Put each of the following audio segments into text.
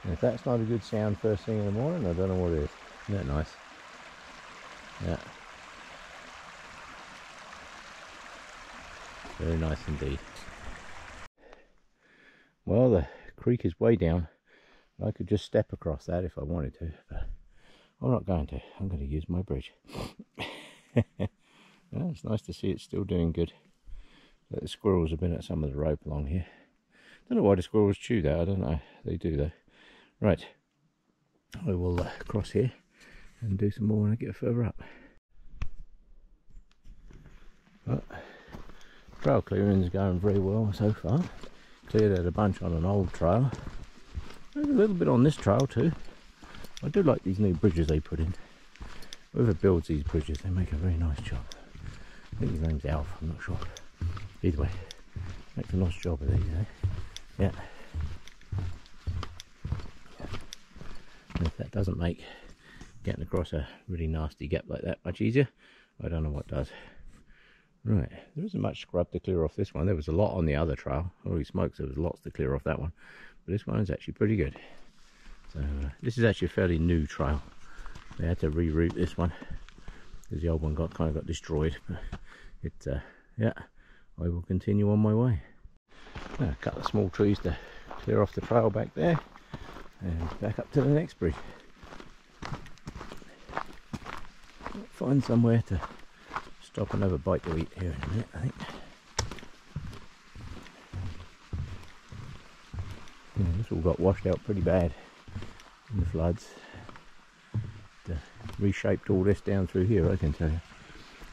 And if that's not a good sound first thing in the morning, I don't know what is. Isn't that nice? Yeah. Very nice indeed. Well, the creek is way down. I could just step across that if I wanted to, but I'm not going to. I'm going to use my bridge. Yeah, it's nice to see it's still doing good. But the squirrels have been at some of the rope along here. Don't know why the squirrels chew that. I don't know. They do though. Right. I will cross here and do some more when I get further up. But trail clearing is going very well so far. Cleared out a bunch on an old trail. There's a little bit on this trail too. I do like these new bridges they put in. Whoever builds these bridges, they make a very nice job. I think his name's Alf, I'm not sure. Either way, makes a nice job of these, eh? Yeah. And if that doesn't make getting across a really nasty gap like that much easier, I don't know what does. Right, there isn't much scrub to clear off this one. There was a lot on the other trail. Holy smokes, there was lots to clear off that one. But this one is actually pretty good. So this is actually a fairly new trail. They had to reroute this one because the old one kind of got destroyed. But it, yeah, I will continue on my way. Now, a couple of small trees to clear off the trail back there, and back up to the next bridge. Find somewhere to stop and have a bite to eat here in a minute, I think. Yeah, this all got washed out pretty bad in the floods. Reshaped all this down through here, I can tell you.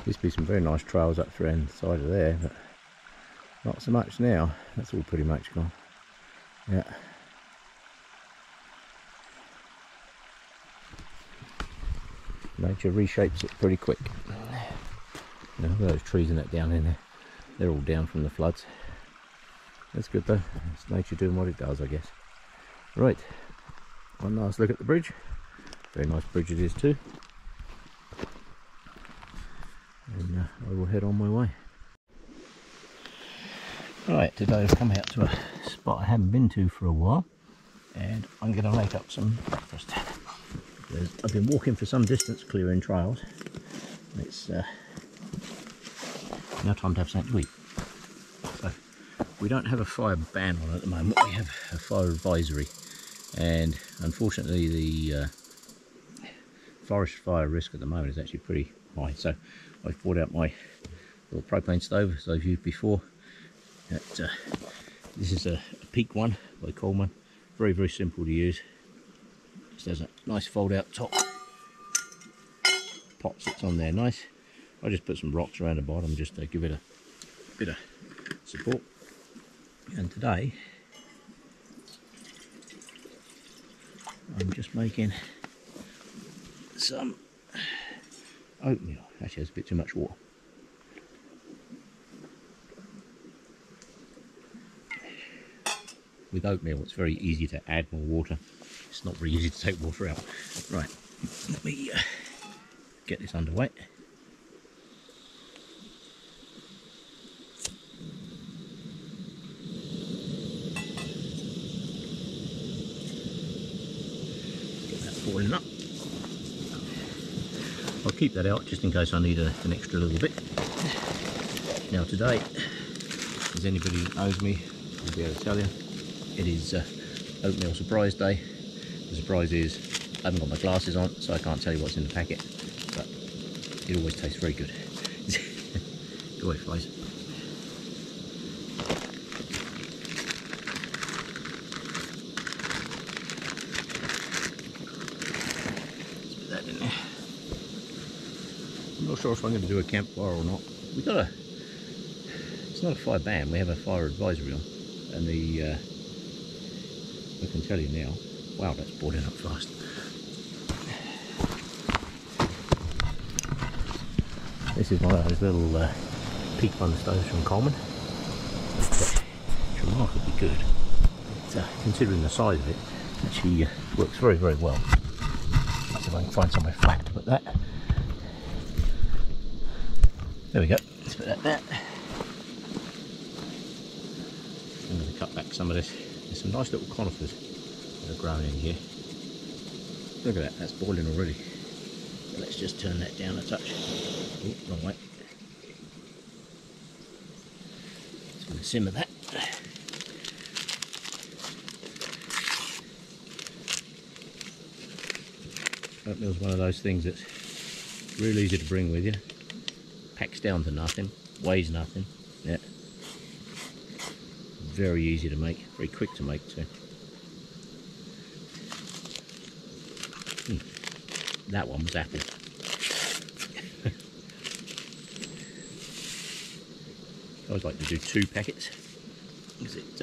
Used to be some very nice trails up through the side of there, but not so much now. That's all pretty much gone. Yeah. Nature reshapes it pretty quick. You know, those trees and that down in there, they're all down from the floods. That's good though. It's nature doing what it does, I guess. Right, one last look at the bridge. Very nice bridge it is too. And I will head on my way. Right, today I've come out to a spot I haven't been to for a while, and I'm going to make up some breakfast. I've been walking for some distance clearing trails. It's now time to have something to eat. So we don't have a fire ban on at the moment. We have a fire advisory, and unfortunately the forest fire risk at the moment is actually pretty high. So I've brought out my little propane stove, as I've used before. This is a Peak one by Coleman. Very, very simple to use. Just has a nice fold out top. Pot sits on there nice. I just put some rocks around the bottom just to give it a bit of support. And today I'm just making some oatmeal. Actually, there's a bit too much water. With oatmeal, it's very easy to add more water. It's not very easy to take water out. Right, let me get this underway. Get that boiling up. I'll keep that out just in case I need an extra little bit. Now today, as anybody that knows me will be able to tell you, it is oatmeal surprise day. The surprise is I haven't got my glasses on, so I can't tell you what's in the packet, but it always tastes very good. Go away, flies. Let's put that in there. I'm not sure if I'm going to do a campfire or not. We've got it's not a fire ban, we have a fire advisory on, and I can tell you now, wow, that's boiling up fast. This is one of those little Peak Fun stoves from Coleman. It's remarkably good. Considering the size of it, actually works very, very well. Let's see if I can find somewhere flat to put that. There we go. Let's put that there. I'm going to cut back some of this. There's some nice little conifers that are growing in here. Look at that, that's boiling already. Let's just turn that down a touch. Oh, wrong way. Just going to simmer that. Oatmeal's one of those things that's real easy to bring with you. Packs down to nothing, weighs nothing. Yeah. Very easy to make, very quick to make too. That one was apple. I always like to do 2 packets. Is it?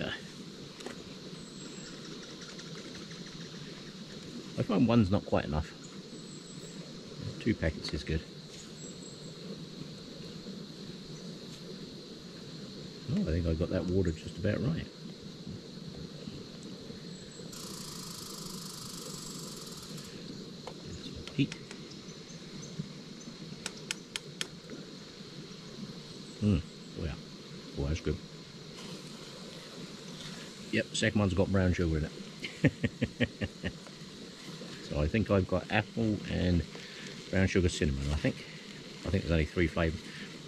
I find one's not quite enough. 2 packets is good. Oh, I think I got that water just about right. Some heat. Wow. Oh, that's good. Yep, the second one's got brown sugar in it. So I think I've got apple and brown sugar cinnamon, I think there's only 3 flavours.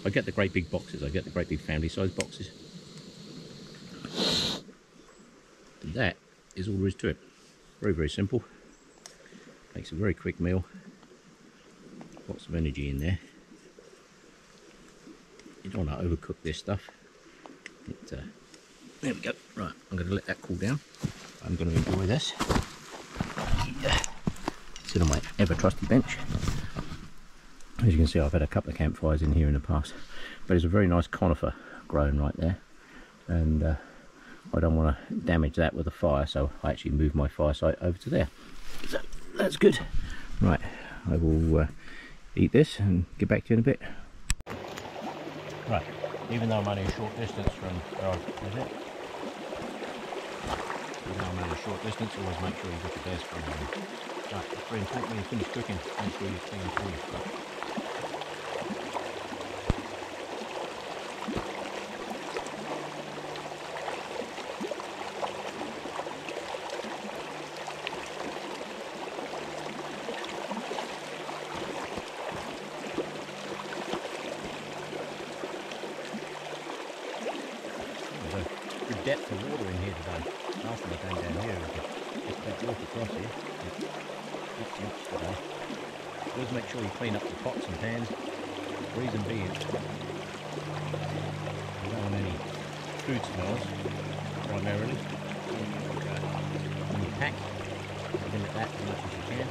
I get the great big boxes, I get the great big family size boxes. And that is all there is to it. Very, very simple. Makes a very quick meal. Lots of energy in there. You don't want to overcook this stuff. There we go. Right, I'm going to let that cool down. I'm going to enjoy this. Sit on my ever trusty bench. As you can see, I've had a couple of campfires in here in the past, but it's a very nice conifer growing right there, and I don't want to damage that with a fire, so I actually moved my fire site over to there. So that's good. Right, I will eat this and get back to you in a bit. Right, even though I'm only a short distance from where I visit, even though I'm only a short distance, always make sure you get the best from them. Right, it's very important when you finish cooking, make sure you clean all your stuff. Good depth of water in here today. Last time I came down here, just about walk across here. It's much today. Always make sure you clean up the pots and pans. Reason being, you don't want any food smells, primarily. When you pack, limit that as much as you can.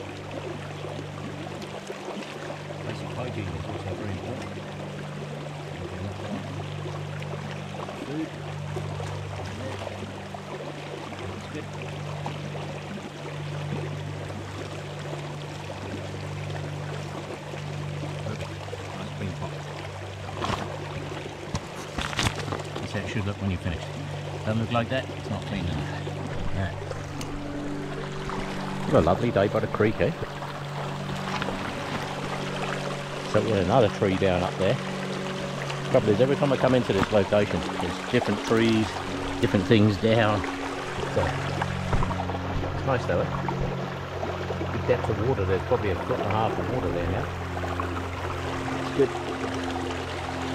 Basic hygiene is also very important. Food. Good. Perfect. Nice clean pot. That's how it should look when you're finished. Doesn't look like that, it's not clean enough. Yeah. What a lovely day by the creek, eh? So we've got another tree down up there. The trouble is, every time I come into this location, there's different trees, different things down. It's nice though, eh? Good depth of water, there's probably 1.5 foot of water there now. It's good.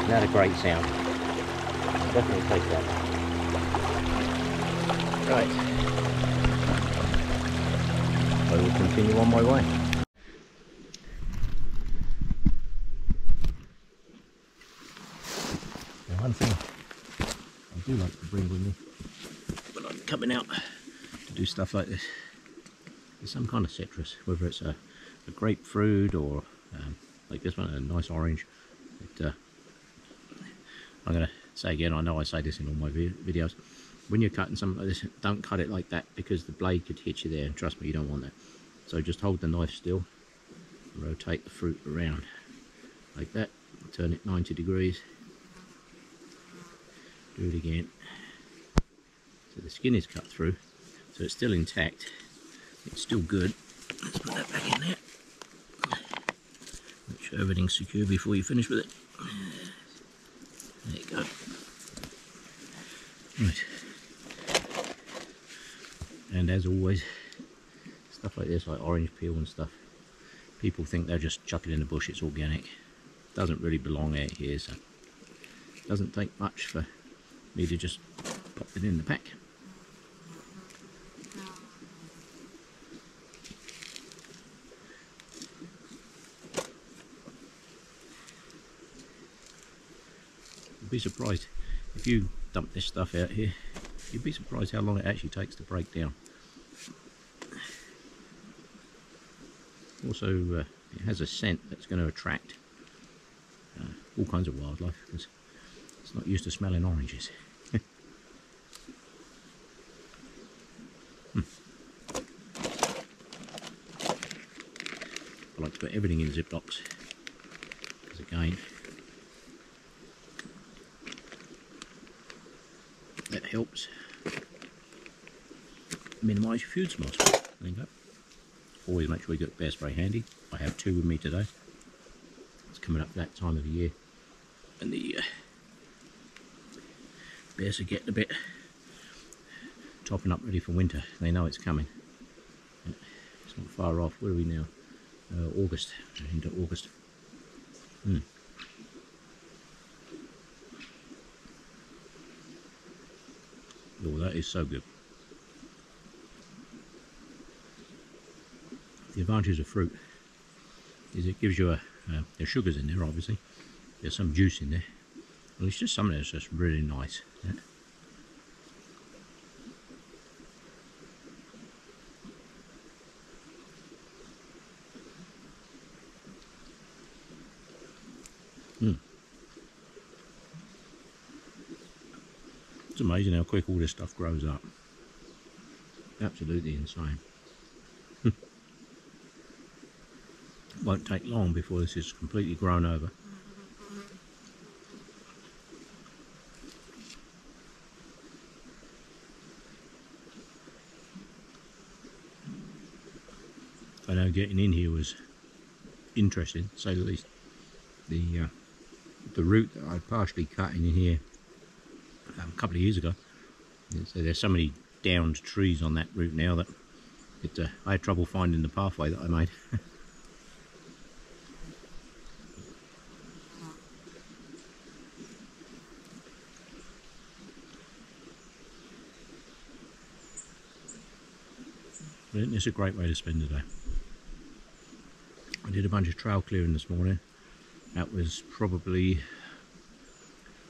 Not a great sound. I'll definitely take that. Right. I will continue on my way. Now, one thing I do like to bring with me when I'm coming out to do stuff like this is some kind of citrus, whether it's a grapefruit or like this one, a nice orange. But, I'm going to say again, I know I say this in all my videos, when you're cutting something like this, don't cut it like that, because the blade could hit you there, and trust me, you don't want that. So just hold the knife still, rotate the fruit around like that, turn it 90 degrees, do it again. So the skin is cut through, so it's still intact, it's still good. Let's put that back in there. Make sure everything's secure before you finish with it. There you go. Right. And as always, Stuff like this, like orange peel and stuff. People think they'll just chuck it in the bush, it's organic. Doesn't really belong out here, so it doesn't take much for me to just pop it in the pack. You'd be surprised if you dump this stuff out here, you'd be surprised how long it actually takes to break down. Also, it has a scent that's going to attract all kinds of wildlife because it's not used to smelling oranges. I like to put everything in Ziplocs because again, that helps minimise your food smells. There you go. Always make sure you get bear spray handy. I have 2 with me today. It's coming up that time of the year, and the bears are getting a bit topping up ready for winter. They know it's coming. It's not far off. Where are we now? August. Into August. Oh, that is so good. The advantage of fruit is it gives you there's sugars in there, obviously. There's some juice in there. Well, it's just something that's just really nice. Yeah? It's amazing how quick all this stuff grows up. Absolutely insane. Won't take long before this is completely grown over. I know getting in here was interesting, to say the least. The route that I partially cut in here a couple of years ago, so there's so many downed trees on that route now that I had trouble finding the pathway that I made. It's a great way to spend the day. I did a bunch of trail clearing this morning. That was probably,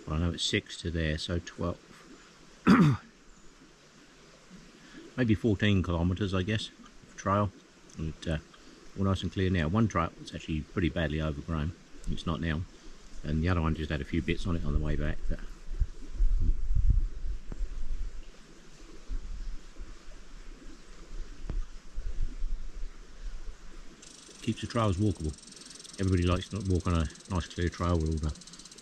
well, I know it's 6 to there, so 12, maybe 14 kilometres, I guess, of trail. And all nice and clear now. One trail was actually pretty badly overgrown. It's not now, and the other one just had a few bits on it on the way back. But keeps the trails walkable. Everybody likes to walk on a nice clear trail where all the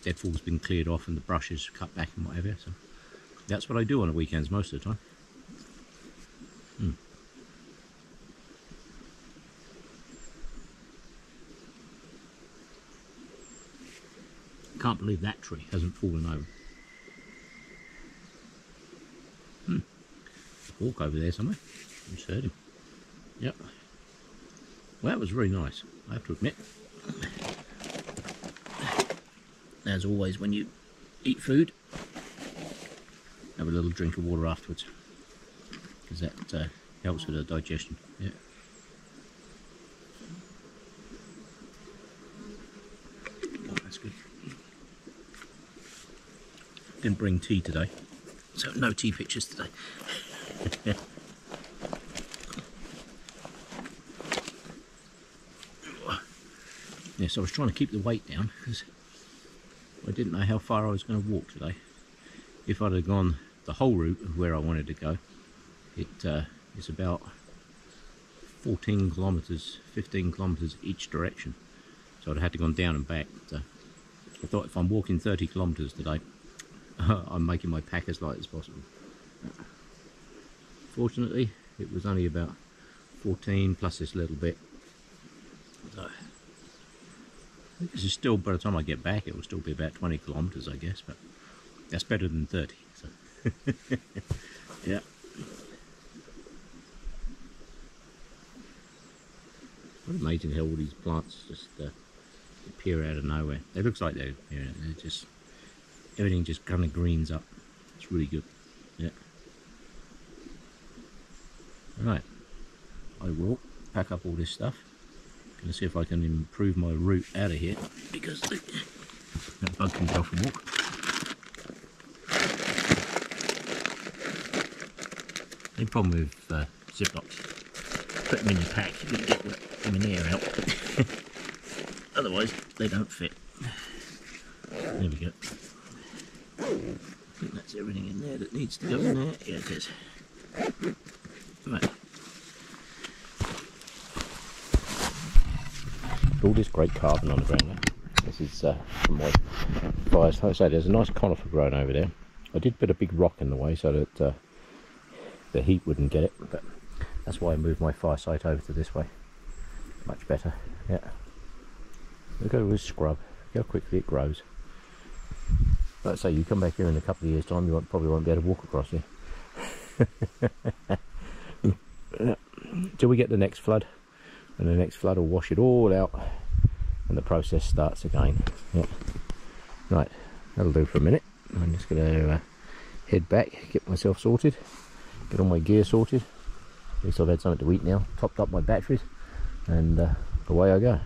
deadfall's been cleared off and the brush is cut back and whatever, so that's what I do on the weekends most of the time. Can't believe that tree hasn't fallen over. Walk over there somewhere. I just heard him. Yep. Well, that was really nice, I have to admit. As always, when you eat food, have a little drink of water afterwards, because that helps with the digestion. Yeah. Oh, that's good. Didn't bring tea today, so no tea pictures today. Yes, I was trying to keep the weight down because I didn't know how far I was going to walk today. If I'd have gone the whole route of where I wanted to go, it's about 14 kilometres, 15 kilometres each direction. So I'd have had to gone down and back. So I thought if I'm walking 30 kilometres today, I'm making my pack as light as possible. Fortunately, it was only about 14 plus this little bit. So this is still, by the time I get back, it will still be about 20 kilometres, I guess, but that's better than 30. So. Yeah. It's amazing how all these plants just appear out of nowhere. It looks like they're just, everything just kind of greens up. It's really good. Yeah. Right, I will pack up all this stuff. Gonna see if I can improve my route out of here, because that bug can go for a walk. The problem with Ziplocs, put them in your pack, you get them in the air out. Otherwise they don't fit. There we go. I think that's everything in there that needs to go in there. Yeah, it is. Right. All this great carbon on the ground there. This is from my fires. Like I say, there's a nice conifer growing over there. I did put a big rock in the way so that the heat wouldn't get it, but that's why I moved my fire site over to this way. Much better. Yeah. Look at this scrub. Look how quickly it grows. Like I say, you come back here in a couple of years' time, you probably won't be able to walk across here. Till we get the next flood, and the next flood will wash it all out and the process starts again. Yeah. Right, that'll do for a minute. I'm just going to head back, get myself sorted, get all my gear sorted. At least I've had something to eat now, topped up my batteries, and away I go.